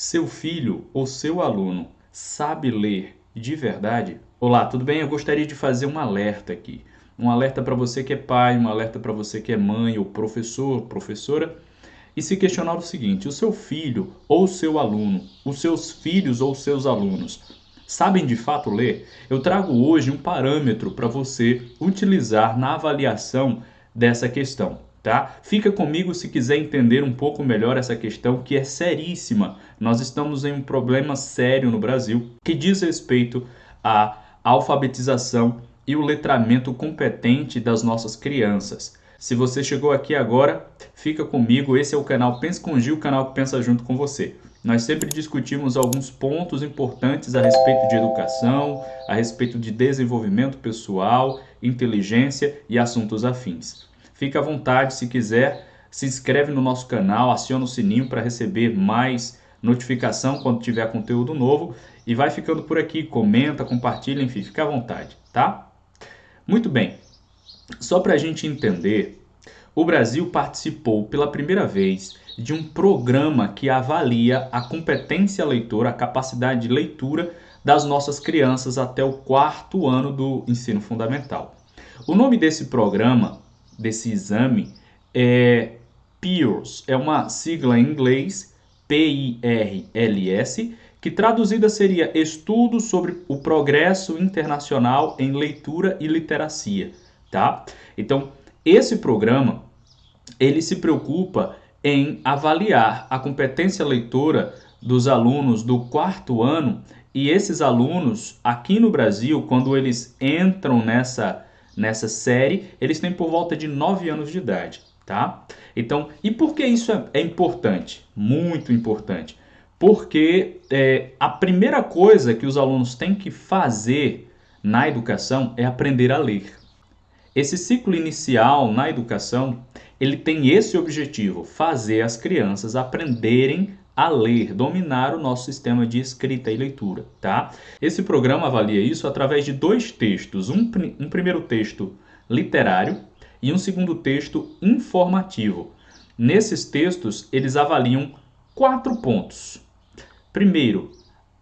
Seu filho ou seu aluno sabe ler de verdade? Olá, tudo bem? Eu gostaria de fazer um alerta aqui. Um alerta para você que é pai, um alerta para você que é mãe ou professor, professora, e se questionar o seguinte: o seu filho ou o seu aluno, os seus filhos ou seus alunos, sabem de fato ler? Eu trago hoje um parâmetro para você utilizar na avaliação dessa questão. Tá? Fica comigo se quiser entender um pouco melhor essa questão que é seríssima. Nós estamos em um problema sério no Brasil que diz respeito à alfabetização e o letramento competente das nossas crianças. Se você chegou aqui agora, fica comigo. Esse é o canal Pensa com Gil, o canal que pensa junto com você. Nós sempre discutimos alguns pontos importantes a respeito de educação, a respeito de desenvolvimento pessoal, inteligência e assuntos afins. Fique à vontade, se quiser, se inscreve no nosso canal, aciona o sininho para receber mais notificação quando tiver conteúdo novo e vai ficando por aqui, comenta, compartilha, enfim, fica à vontade, tá? Muito bem, só para a gente entender, o Brasil participou pela primeira vez de um programa que avalia a competência leitora, a capacidade de leitura das nossas crianças até o 4º ano do ensino fundamental. O nome desse programa, desse exame, é PIRLS, é uma sigla em inglês, PIRLS, que traduzida seria Estudo sobre o Progresso Internacional em Leitura e Literacia, tá? Então, esse programa, ele se preocupa em avaliar a competência leitora dos alunos do 4º ano, e esses alunos, aqui no Brasil, quando eles entram nessa série, eles têm por volta de 9 anos de idade, tá? Então, e por que isso é importante? Muito importante. Porque a primeira coisa que os alunos têm que fazer na educação é aprender a ler. Esse ciclo inicial na educação, ele tem esse objetivo, fazer as crianças aprenderem a ler, dominar o nosso sistema de escrita e leitura, tá? Esse programa avalia isso através de 2 textos, um primeiro texto literário e um segundo texto informativo. Nesses textos, eles avaliam 4 pontos. Primeiro,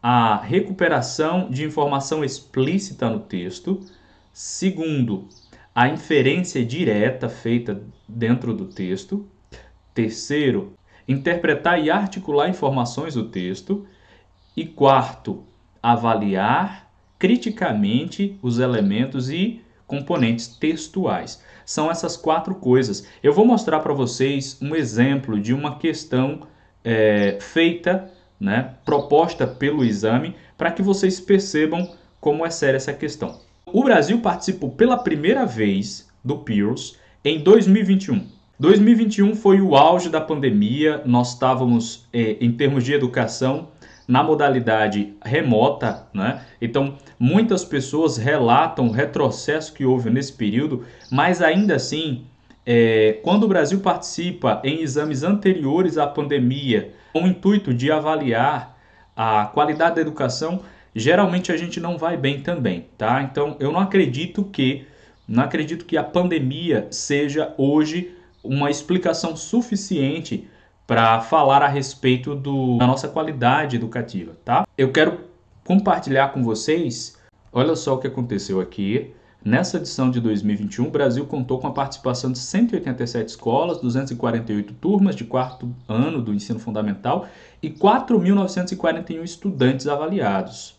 a recuperação de informação explícita no texto. Segundo, a inferência direta feita dentro do texto. Terceiro, interpretar e articular informações do texto. E quarto, avaliar criticamente os elementos e componentes textuais. São essas 4 coisas. Eu vou mostrar para vocês um exemplo de uma questão feita, proposta pelo exame, para que vocês percebam como é séria essa questão. O Brasil participou pela primeira vez do PIRLS em 2021. 2021 foi o auge da pandemia, nós estávamos, em termos de educação, na modalidade remota, né? Então, muitas pessoas relatam o retrocesso que houve nesse período, mas ainda assim, quando o Brasil participa em exames anteriores à pandemia, com o intuito de avaliar a qualidade da educação, geralmente a gente não vai bem também, tá? Então, eu não acredito que a pandemia seja hoje uma explicação suficiente para falar a respeito da nossa qualidade educativa, tá? Eu quero compartilhar com vocês, olha só o que aconteceu aqui. Nessa edição de 2021, o Brasil contou com a participação de 187 escolas, 248 turmas de 4º ano do ensino fundamental e 4.941 estudantes avaliados,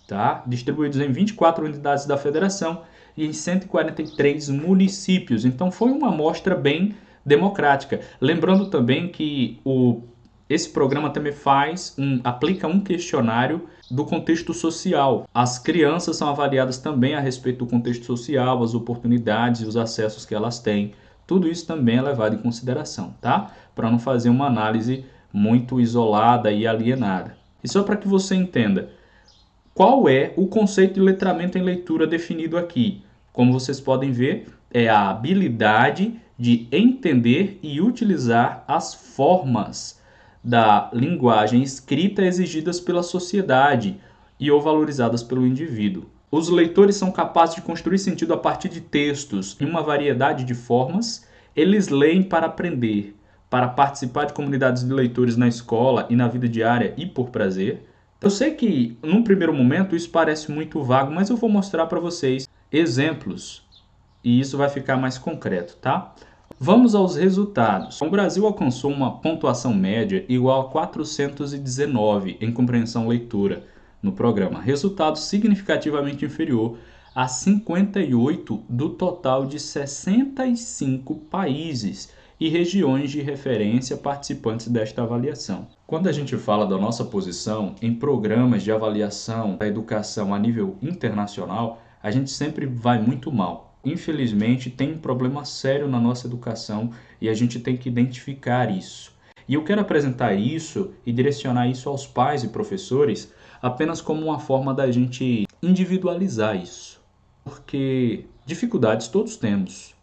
tá? Distribuídos em 24 unidades da federação e em 143 municípios. Então foi uma amostra bem democrática. Lembrando também que esse programa também aplica um questionário do contexto social. As crianças são avaliadas também a respeito do contexto social, as oportunidades e os acessos que elas têm. Tudo isso também é levado em consideração, tá? Para não fazer uma análise muito isolada e alienada. E só para que você entenda, qual é o conceito de letramento em leitura definido aqui? Como vocês podem ver, é a habilidade de entender e utilizar as formas da linguagem escrita exigidas pela sociedade e ou valorizadas pelo indivíduo. Os leitores são capazes de construir sentido a partir de textos em uma variedade de formas. Eles leem para aprender, para participar de comunidades de leitores na escola e na vida diária e por prazer. Eu sei que, num primeiro momento, isso parece muito vago, mas eu vou mostrar para vocês exemplos e isso vai ficar mais concreto, tá? Vamos aos resultados. O Brasil alcançou uma pontuação média igual a 419 em compreensão leitura no programa, resultado significativamente inferior a 58 do total de 65 países e regiões de referência participantes desta avaliação. Quando a gente fala da nossa posição em programas de avaliação da educação a nível internacional, a gente sempre vai muito mal. Infelizmente, tem um problema sério na nossa educação e a gente tem que identificar isso. E eu quero apresentar isso e direcionar isso aos pais e professores apenas como uma forma da gente individualizar isso. Porque dificuldades todos temos,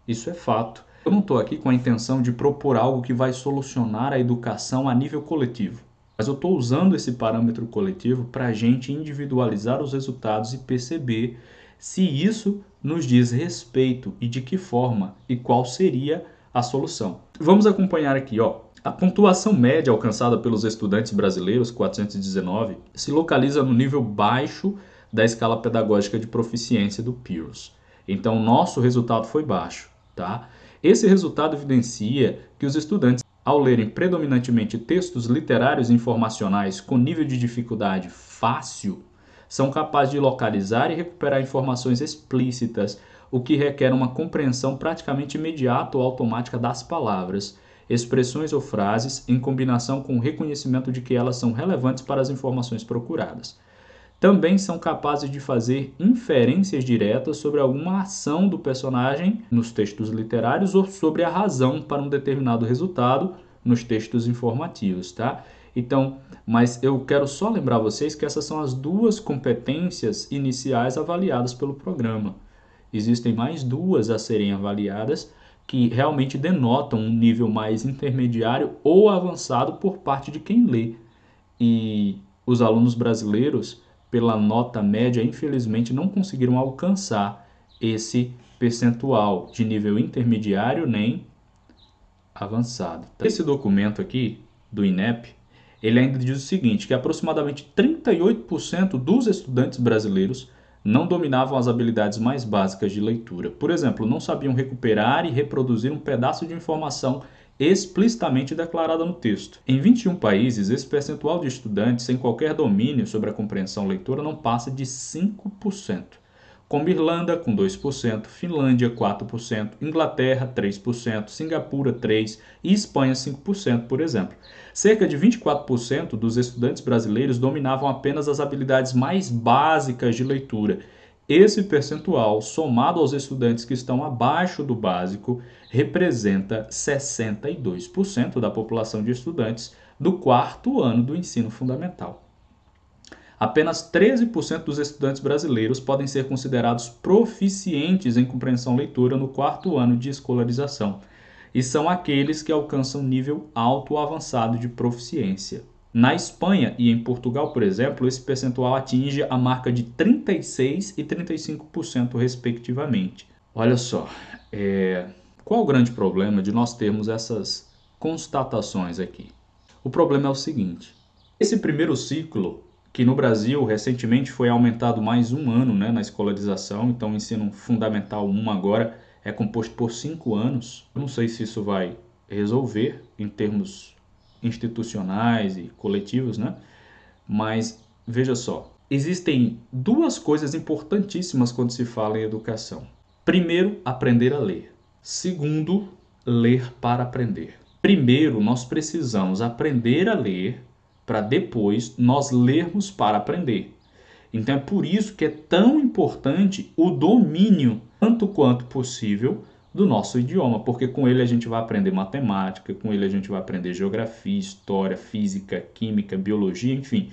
isso é fato. Eu não estou aqui com a intenção de propor algo que vai solucionar a educação a nível coletivo, mas eu estou usando esse parâmetro coletivo para a gente individualizar os resultados e perceber se isso nos diz respeito e de que forma e qual seria a solução. Vamos acompanhar aqui, ó. A pontuação média alcançada pelos estudantes brasileiros, 419, se localiza no nível baixo da escala pedagógica de proficiência do Pearson. Então, nosso resultado foi baixo, tá? Esse resultado evidencia que os estudantes, ao lerem predominantemente textos literários e informacionais com nível de dificuldade fácil, são capazes de localizar e recuperar informações explícitas, o que requer uma compreensão praticamente imediata ou automática das palavras, expressões ou frases, em combinação com o reconhecimento de que elas são relevantes para as informações procuradas. Também são capazes de fazer inferências diretas sobre alguma ação do personagem nos textos literários ou sobre a razão para um determinado resultado nos textos informativos, tá? Então, mas eu quero só lembrar vocês que essas são as duas competências iniciais avaliadas pelo programa. Existem mais duas a serem avaliadas que realmente denotam um nível mais intermediário ou avançado por parte de quem lê. E os alunos brasileiros, pela nota média, infelizmente não conseguiram alcançar esse percentual de nível intermediário nem avançado. Esse documento aqui do INEP, ele ainda diz o seguinte, que aproximadamente 38% dos estudantes brasileiros não dominavam as habilidades mais básicas de leitura. Por exemplo, não sabiam recuperar e reproduzir um pedaço de informação explicitamente declarada no texto. Em 21 países, esse percentual de estudantes sem qualquer domínio sobre a compreensão leitora não passa de 5%. Como Irlanda, com 2%, Finlândia, 4%, Inglaterra, 3%, Singapura, 3% e Espanha, 5%, por exemplo. Cerca de 24% dos estudantes brasileiros dominavam apenas as habilidades mais básicas de leitura. Esse percentual, somado aos estudantes que estão abaixo do básico, representa 62% da população de estudantes do quarto ano do ensino fundamental. Apenas 13% dos estudantes brasileiros podem ser considerados proficientes em compreensão leitura no quarto ano de escolarização, e são aqueles que alcançam nível alto ou avançado de proficiência. Na Espanha e em Portugal, por exemplo, esse percentual atinge a marca de 36% e 35%, respectivamente. Olha só, qual o grande problema de nós termos essas constatações aqui? O problema é o seguinte, esse primeiro ciclo, que no Brasil recentemente foi aumentado mais um ano, né, na escolarização, então o ensino fundamental 1 agora é composto por 5 anos. Eu não sei se isso vai resolver em termos institucionais e coletivos, né? Mas veja só, existem duas coisas importantíssimas quando se fala em educação. Primeiro, aprender a ler. Segundo, ler para aprender. Primeiro, nós precisamos aprender a ler para depois nós lermos para aprender. Então é por isso que é tão importante o domínio, tanto quanto possível, do nosso idioma, porque com ele a gente vai aprender matemática, com ele a gente vai aprender geografia, história, física, química, biologia, enfim.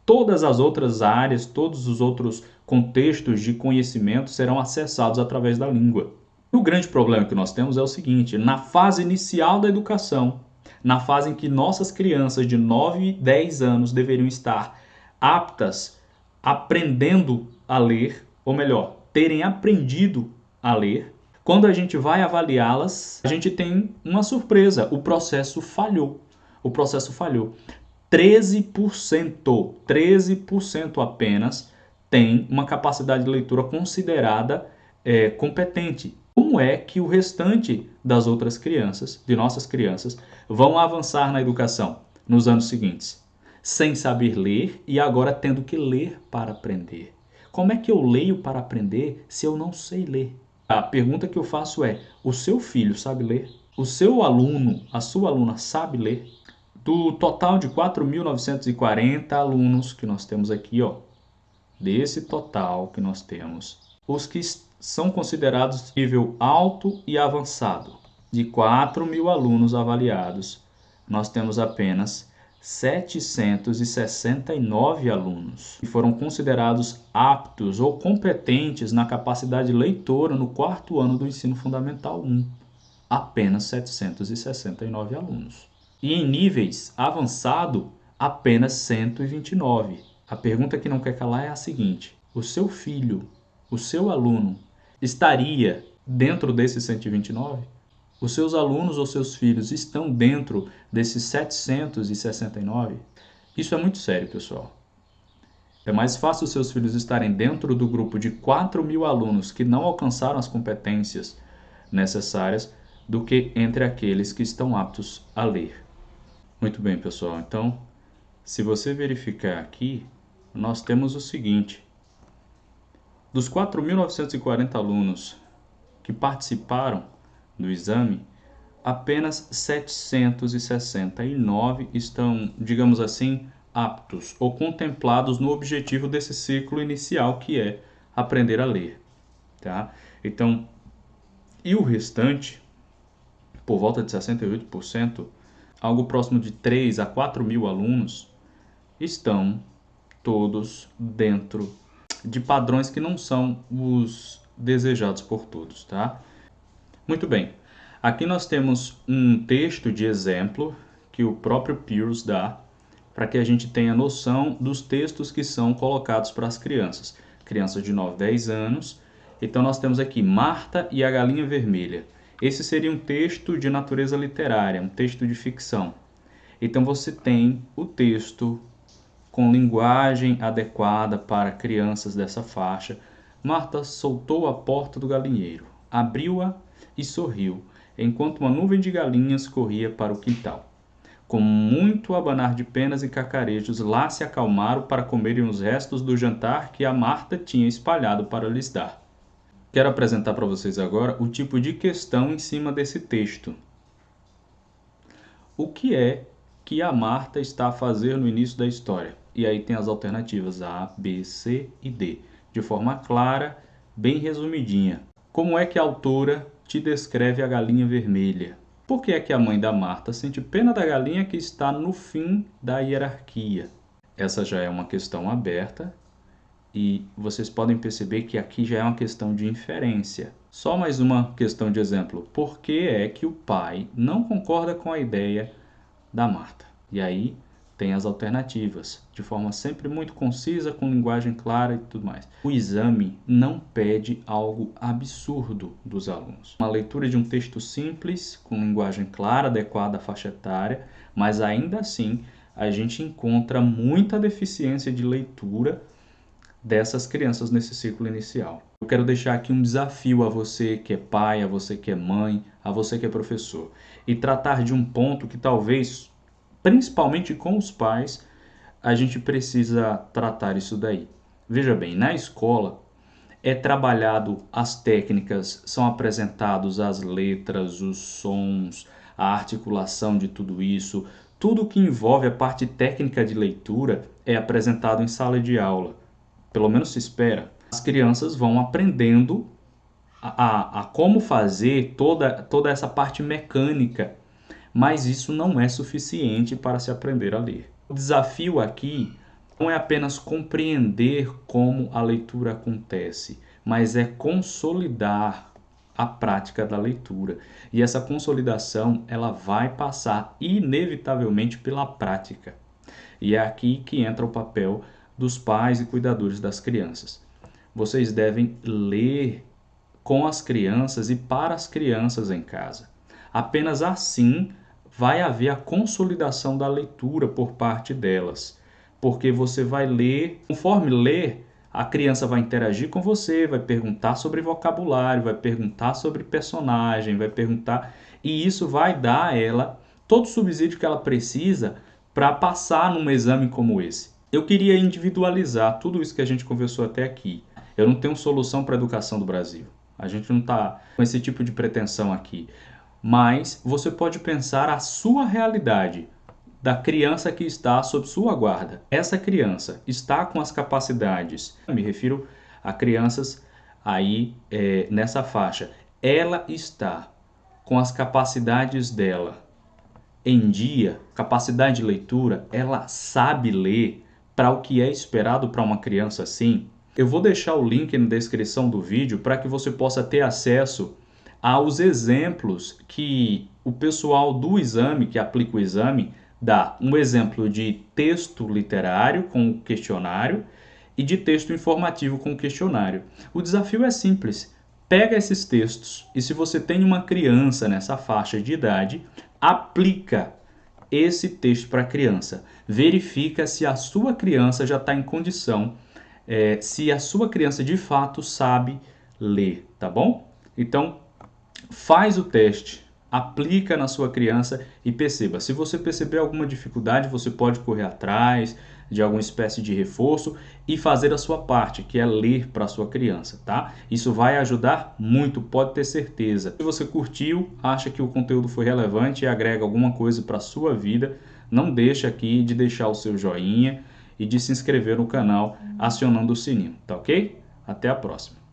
Todas as outras áreas, todos os outros contextos de conhecimento serão acessados através da língua. O grande problema que nós temos é o seguinte, na fase inicial da educação, na fase em que nossas crianças de 9 e 10 anos deveriam estar aptas, aprendendo a ler, ou melhor, terem aprendido a ler, Quando a gente vai avaliá-las, a gente tem uma surpresa, o processo falhou. O processo falhou. 13% apenas tem uma capacidade de leitura considerada competente. Como é que o restante das outras crianças, de nossas crianças, vão avançar na educação nos anos seguintes? Sem saber ler e agora tendo que ler para aprender. Como é que eu leio para aprender se eu não sei ler? A pergunta que eu faço é: o seu filho sabe ler? O seu aluno, a sua aluna sabe ler? Do total de 4.940 alunos que nós temos aqui, ó, desse total que nós temos, os que são considerados nível alto e avançado, de 4.000 alunos avaliados, nós temos apenas 769 alunos que foram considerados aptos ou competentes na capacidade leitora no quarto ano do ensino fundamental 1. Apenas 769 alunos. E em níveis avançado, apenas 129. A pergunta que não quer calar é a seguinte: o seu filho, o seu aluno, estaria dentro desses 129? Os seus alunos ou seus filhos estão dentro desses 769? Isso é muito sério, pessoal. É mais fácil os seus filhos estarem dentro do grupo de 4.000 alunos que não alcançaram as competências necessárias do que entre aqueles que estão aptos a ler. Muito bem, pessoal. Então, se você verificar aqui, nós temos o seguinte: dos 4.940 alunos que participaram do exame, apenas 769 estão, digamos assim, aptos ou contemplados no objetivo desse ciclo inicial, que é aprender a ler, tá? Então, e o restante, por volta de 68%, algo próximo de 3 a 4.000 alunos, estão todos dentro de padrões que não são os desejados por todos, tá? Muito bem. Aqui nós temos um texto de exemplo que o próprio Peirce dá para que a gente tenha noção dos textos que são colocados para as crianças. Crianças de 9 a 10 anos. Então nós temos aqui Marta e a Galinha Vermelha. Esse seria um texto de natureza literária, um texto de ficção. Então você tem o texto com linguagem adequada para crianças dessa faixa. Marta soltou a porta do galinheiro, abriu-a e sorriu, enquanto uma nuvem de galinhas corria para o quintal. Com muito abanar de penas e cacarejos, lá se acalmaram para comerem os restos do jantar que a Marta tinha espalhado para lhes dar. Quero apresentar para vocês agora o tipo de questão em cima desse texto. O que é que a Marta está a fazer no início da história? E aí tem as alternativas A, B, C e D, de forma clara, bem resumidinha. Como é que a autora te descreve a galinha vermelha? Por que é que a mãe da Marta sente pena da galinha que está no fim da hierarquia? Essa já é uma questão aberta e vocês podem perceber que aqui já é uma questão de inferência. Só mais uma questão de exemplo. Por que é que o pai não concorda com a ideia da Marta? E aí tem as alternativas, de forma sempre muito concisa, com linguagem clara e tudo mais. O exame não pede algo absurdo dos alunos. Uma leitura de um texto simples, com linguagem clara, adequada à faixa etária, mas ainda assim a gente encontra muita deficiência de leitura dessas crianças nesse ciclo inicial. Eu quero deixar aqui um desafio a você que é pai, a você que é mãe, a você que é professor, e tratar de um ponto que talvez, principalmente com os pais, a gente precisa tratar isso daí. Veja bem, na escola é trabalhado as técnicas, são apresentados as letras, os sons, a articulação de tudo isso. Tudo que envolve a parte técnica de leitura é apresentado em sala de aula. Pelo menos se espera. As crianças vão aprendendo a como fazer toda essa parte mecânica, mas isso não é suficiente para se aprender a ler. O desafio aqui não é apenas compreender como a leitura acontece, mas é consolidar a prática da leitura. E essa consolidação, ela vai passar inevitavelmente pela prática. E é aqui que entra o papel dos pais e cuidadores das crianças. Vocês devem ler com as crianças e para as crianças em casa. Apenas assim vai haver a consolidação da leitura por parte delas, porque você vai ler, conforme ler, a criança vai interagir com você, vai perguntar sobre vocabulário, vai perguntar sobre personagem, vai perguntar, e isso vai dar a ela todo o subsídio que ela precisa para passar num exame como esse. Eu queria individualizar tudo isso que a gente conversou até aqui. Eu não tenho solução para a educação do Brasil. A gente não está com esse tipo de pretensão aqui. Mas você pode pensar a sua realidade da criança que está sob sua guarda. Essa criança está com as capacidades, me refiro a crianças aí nessa faixa, ela está com as capacidades dela em dia, capacidade de leitura, ela sabe ler para o que é esperado para uma criança assim? Eu vou deixar o link na descrição do vídeo para que você possa ter acesso aos exemplos que o pessoal do exame, que aplica o exame, dá. Um exemplo de texto literário com o questionário e de texto informativo com o questionário. O desafio é simples. Pega esses textos e, se você tem uma criança nessa faixa de idade, aplica esse texto para a criança. Verifica se a sua criança já está em condição, se a sua criança de fato sabe ler, tá bom? Então, faz o teste, aplica na sua criança e perceba. Se você perceber alguma dificuldade, você pode correr atrás de alguma espécie de reforço e fazer a sua parte, que é ler para a sua criança, tá? Isso vai ajudar muito, pode ter certeza. Se você curtiu, acha que o conteúdo foi relevante e agrega alguma coisa para a sua vida, não deixa aqui de deixar o seu joinha e de se inscrever no canal acionando o sininho, tá ok? Até a próxima.